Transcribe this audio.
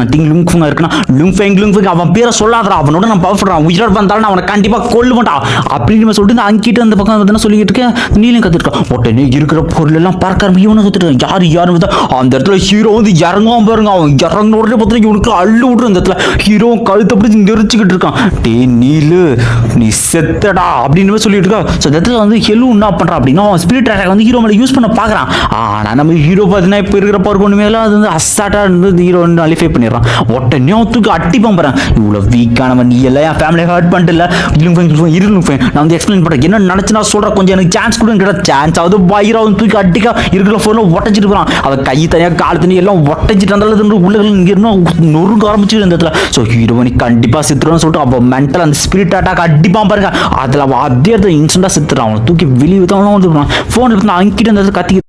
Nothing லுங்ஃபுங் இருக்குன்னா லுங்ஃபெங் அவன் பேரை சொல்லாதடா, அவனோட நான் பவர்ஃபுல்றான், உயிரோட வந்தாலும் நான் அவனை கண்டிப்பா கொல்ல மாட்டான் அப்படின்னு சொல்லிட்டு அங்கிட்டு அந்த பக்கம் வந்து சொல்லிட்டு இருக்கேன். நீலும் கத்துருக்கான். உடனே இருக்கிற பொருள் எல்லாம் பார்க்க ஆரம்பி இவனை கத்துட்டு யாருன்னு அந்த இடத்துல ஹீரோ வந்து இறங்குவான் பாருங்க. அவன் இறங்கின உடனே பார்த்தா இவனுக்கு அள்ளு விட்டுரு. அந்த இடத்துல ஹீரோ கழுத்தை பிடிச்சி நெரிச்சுக்கிட்டு இருக்கான். டே நீலு நீ செத்தடா அப்படின்னு சொல்லிட்டு இருக்கா. ஸோ இந்த இடத்துல வந்து ஹெலு என்ன பண்றான் அப்படின்னா ஸ்பிரிட் அட்டாக் வந்து ஹீரோ மேலே யூஸ் பண்ண பார்க்குறான். ஆனால் நம்ம ஹீரோ பார்த்தீங்கன்னா இப்போ இருக்கிற பவர் கொண்டு மேலே அது வந்து அசாட்டாக இருந்து ஹீரோ வந்து அலிஃபை பண்ணிடுறான். உடனே தூக்கி அட்டிப்பான் பாரு. இவ்வளோ வீக்கானவன் நீ எல்லாம் என் ஃபேமிலியை ஹர்ட் பண்ணிட்டு நான் வந்து எக்ஸ்பிளைன் பண்ணுறேன் என்ன நினச்சி நான் சொல்கிறேன், கொஞ்சம் எனக்கு சான்ஸ் கூட கிடையாது. சான்ஸ் ஆகுது பயிரா வந்து தூக்கி அட்டிக்கா இருக்கிற ஃபோனில் ஒட்டச்சிட்டு போகிறான். அவன் கை தனியாக கால் தனியாக எல்லாம் ஒட்டச்சிட்டு இருந்தாலும் உள்ள இங்கே இருந்தால் நொறுங்க ஆரம்பிச்சு இந்த இடத்துல. ஸோ ஹீரோவனி கண்டிப்பாக சித்துருன்னு சொல்லிட்டு அவன் மென்டல் அந்த ஸ்பிரிட் அட்டாக் அடிப்பான் பாருங்க. அதில் அவன் அதே இடத்துல இன்ஸ்டன்ட்டாக சித்துறான். அவனை தூக்கி வெளியே தான் வந்து ஃபோனில் அங்கிட்டு அந்த கத்தி